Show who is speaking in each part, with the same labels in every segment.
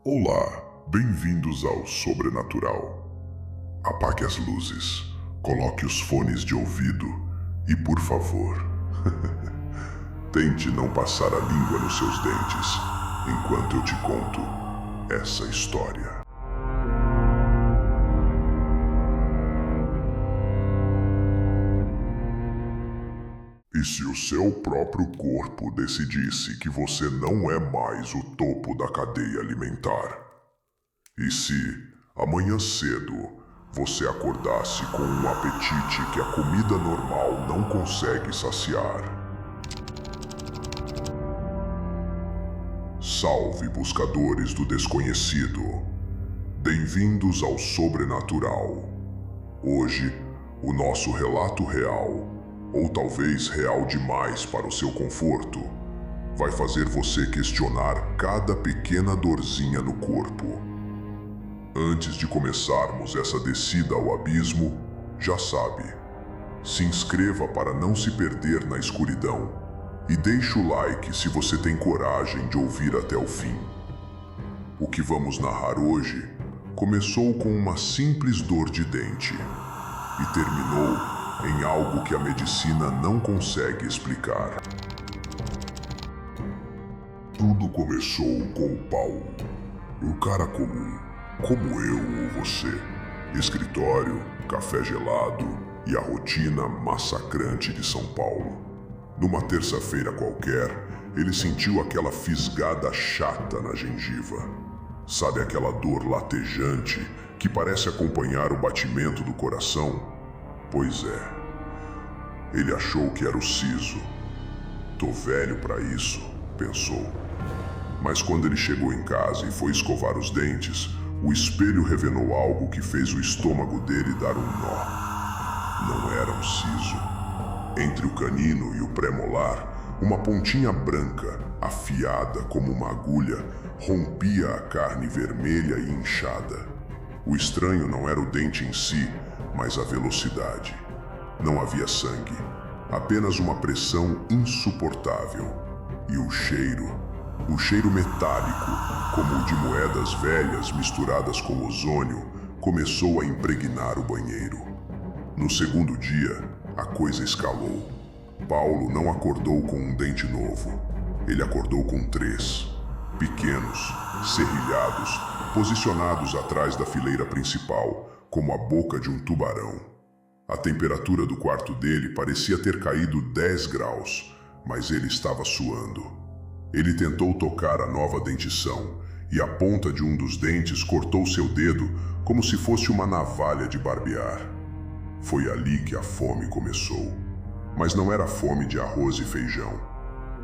Speaker 1: Olá, bem-vindos ao Sobrenatural. Apague as luzes, coloque os fones de ouvido e, por favor, tente não passar a língua nos seus dentes enquanto eu te conto essa história. E se o seu próprio corpo decidisse que você não é mais o topo da cadeia alimentar? E se, amanhã cedo, você acordasse com um apetite que a comida normal não consegue saciar? Salve, buscadores do desconhecido! Bem-vindos ao Sobrenatural. Hoje, o nosso relato real, ou talvez real demais para o seu conforto, vai fazer você questionar cada pequena dorzinha no corpo. Antes de começarmos essa descida ao abismo, já sabe, se inscreva para não se perder na escuridão e deixe o like se você tem coragem de ouvir até o fim. O que vamos narrar hoje começou com uma simples dor de dente e terminou em algo que a medicina não consegue explicar. Tudo começou com o Paulo, um cara comum, como eu ou você. Escritório, café gelado e a rotina massacrante de São Paulo. Numa terça-feira qualquer, ele sentiu aquela fisgada chata na gengiva. Sabe aquela dor latejante que parece acompanhar o batimento do coração? Pois é, ele achou que era o siso. Tô velho pra isso, pensou. Mas quando ele chegou em casa e foi escovar os dentes, o espelho revelou algo que fez o estômago dele dar um nó. Não era um siso. Entre o canino e o pré-molar, uma pontinha branca, afiada como uma agulha, rompia a carne vermelha e inchada. O estranho não era o dente em si, mas a velocidade. Não havia sangue, apenas uma pressão insuportável. E o cheiro metálico, como o de moedas velhas misturadas com ozônio, começou a impregnar o banheiro. No segundo dia, a coisa escalou. Paulo não acordou com um dente novo. Ele acordou com 3, pequenos, serrilhados, posicionados atrás da fileira principal, como a boca de um tubarão. A temperatura do quarto dele parecia ter caído 10 graus, mas ele estava suando. Ele tentou tocar a nova dentição e a ponta de um dos dentes cortou seu dedo como se fosse uma navalha de barbear. Foi ali que a fome começou. Mas não era fome de arroz e feijão.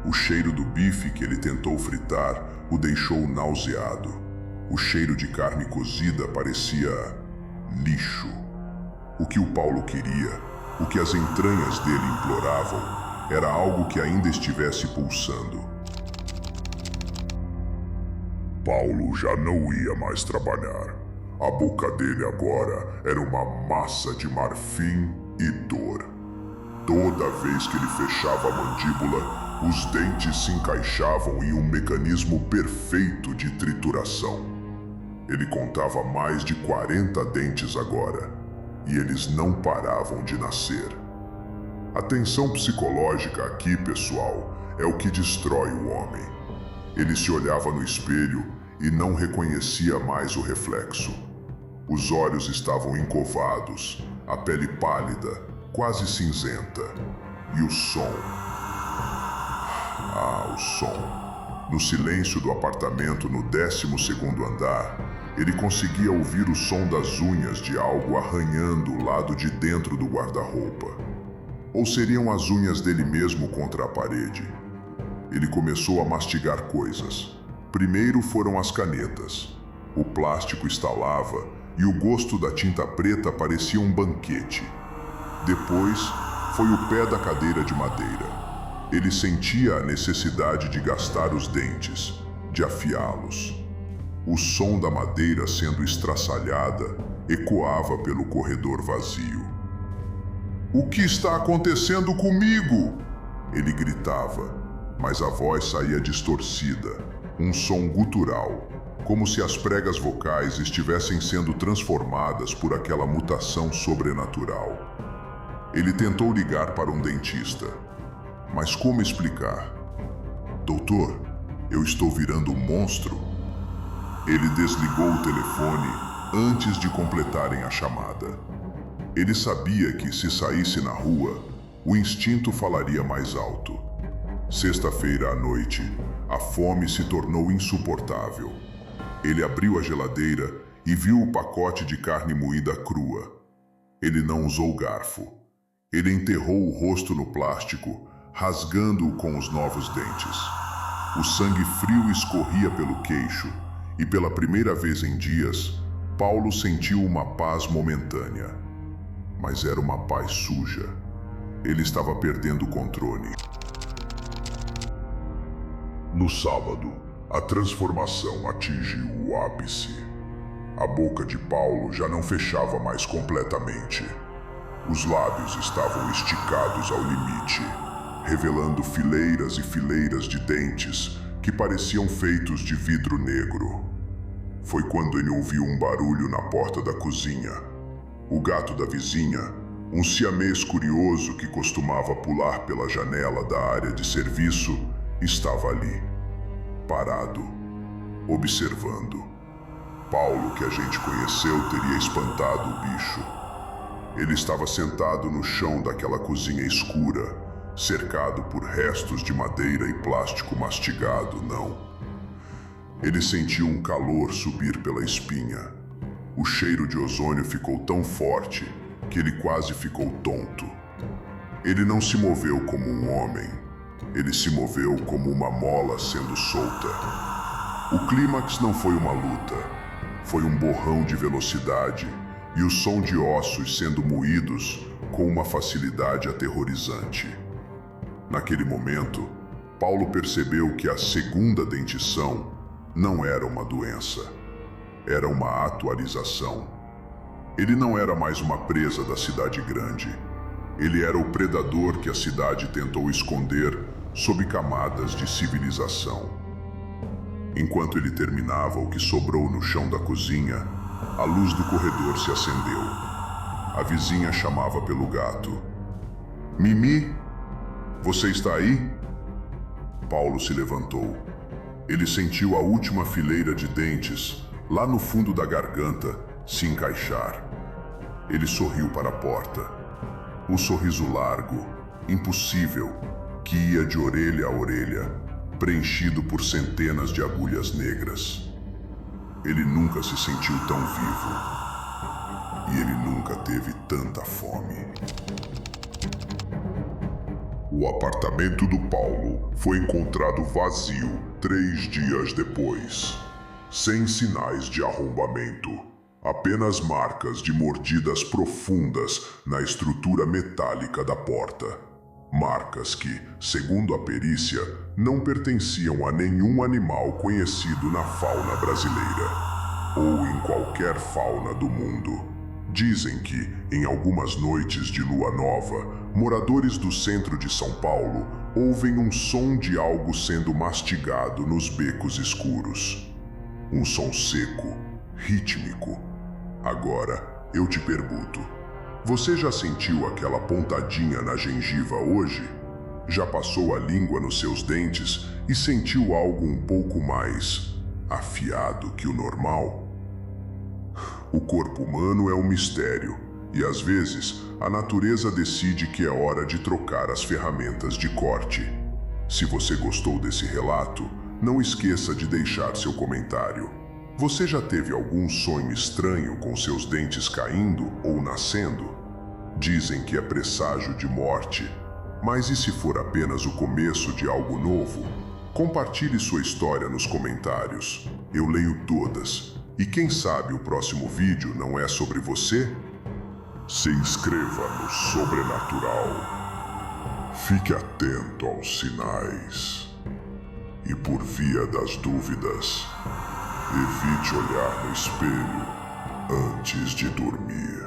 Speaker 1: O cheiro do bife que ele tentou fritar o deixou nauseado. O cheiro de carne cozida parecia lixo. O que o Paulo queria, o que as entranhas dele imploravam, era algo que ainda estivesse pulsando. Paulo já não ia mais trabalhar. A boca dele agora era uma massa de marfim e dor. Toda vez que ele fechava a mandíbula, os dentes se encaixavam em um mecanismo perfeito de trituração. Ele contava mais de 40 dentes agora, e eles não paravam de nascer. A tensão psicológica aqui, pessoal, é o que destrói o homem. Ele se olhava no espelho e não reconhecia mais o reflexo. Os olhos estavam encovados, a pele pálida, quase cinzenta. E o som. Ah, o som. No silêncio do apartamento no 12º andar, ele conseguia ouvir o som das unhas de algo arranhando o lado de dentro do guarda-roupa. Ou seriam as unhas dele mesmo contra a parede? Ele começou a mastigar coisas. Primeiro foram as canetas. O plástico estalava e o gosto da tinta preta parecia um banquete. Depois foi o pé da cadeira de madeira. Ele sentia a necessidade de gastar os dentes, de afiá-los. O som da madeira sendo estraçalhada ecoava pelo corredor vazio. "O que está acontecendo comigo?" ele gritava, mas a voz saía distorcida. Um som gutural, como se as pregas vocais estivessem sendo transformadas por aquela mutação sobrenatural. Ele tentou ligar para um dentista, mas como explicar? Doutor, eu estou virando um monstro? Ele desligou o telefone antes de completarem a chamada. Ele sabia que, se saísse na rua, o instinto falaria mais alto. Sexta-feira à noite, a fome se tornou insuportável. Ele abriu a geladeira e viu o pacote de carne moída crua. Ele não usou garfo. Ele enterrou o rosto no plástico, rasgando-o com os novos dentes. O sangue frio escorria pelo queixo e, pela primeira vez em dias, Paulo sentiu uma paz momentânea. Mas era uma paz suja. Ele estava perdendo o controle. No sábado, a transformação atingiu o ápice. A boca de Paulo já não fechava mais completamente. Os lábios estavam esticados ao limite, revelando fileiras e fileiras de dentes que pareciam feitos de vidro negro. Foi quando ele ouviu um barulho na porta da cozinha. O gato da vizinha, um siamês curioso que costumava pular pela janela da área de serviço, estava ali, parado, observando. Paulo, que a gente conheceu, teria espantado o bicho. Ele estava sentado no chão daquela cozinha escura, cercado por restos de madeira e plástico mastigado, não. Ele sentiu um calor subir pela espinha. O cheiro de ozônio ficou tão forte que ele quase ficou tonto. Ele não se moveu como um homem. Ele se moveu como uma mola sendo solta. O clímax não foi uma luta. Foi um borrão de velocidade e o som de ossos sendo moídos com uma facilidade aterrorizante. Naquele momento, Paulo percebeu que a segunda dentição não era uma doença. Era uma atualização. Ele não era mais uma presa da cidade grande. Ele era o predador que a cidade tentou esconder sob camadas de civilização. Enquanto ele terminava o que sobrou no chão da cozinha, a luz do corredor se acendeu. A vizinha chamava pelo gato. Mimi, você está aí? Paulo se levantou. Ele sentiu a última fileira de dentes, lá no fundo da garganta, se encaixar. Ele sorriu para a porta. Um sorriso largo, impossível, que ia de orelha a orelha, preenchido por centenas de agulhas negras. Ele nunca se sentiu tão vivo. E ele nunca teve tanta fome. O apartamento do Paulo foi encontrado vazio 3 dias depois. Sem sinais de arrombamento. Apenas marcas de mordidas profundas na estrutura metálica da porta. Marcas que, segundo a perícia, não pertenciam a nenhum animal conhecido na fauna brasileira, ou em qualquer fauna do mundo. Dizem que, em algumas noites de lua nova, moradores do centro de São Paulo ouvem um som de algo sendo mastigado nos becos escuros. Um som seco, rítmico. Agora, eu te pergunto, você já sentiu aquela pontadinha na gengiva hoje? Já passou a língua nos seus dentes e sentiu algo um pouco mais afiado que o normal? O corpo humano é um mistério e, às vezes, a natureza decide que é hora de trocar as ferramentas de corte. Se você gostou desse relato, não esqueça de deixar seu comentário. Você já teve algum sonho estranho com seus dentes caindo ou nascendo? Dizem que é presságio de morte, mas e se for apenas o começo de algo novo? Compartilhe sua história nos comentários. Eu leio todas. E quem sabe o próximo vídeo não é sobre você? Se inscreva no Sobrenatural. Fique atento aos sinais. E por via das dúvidas, evite olhar no espelho antes de dormir.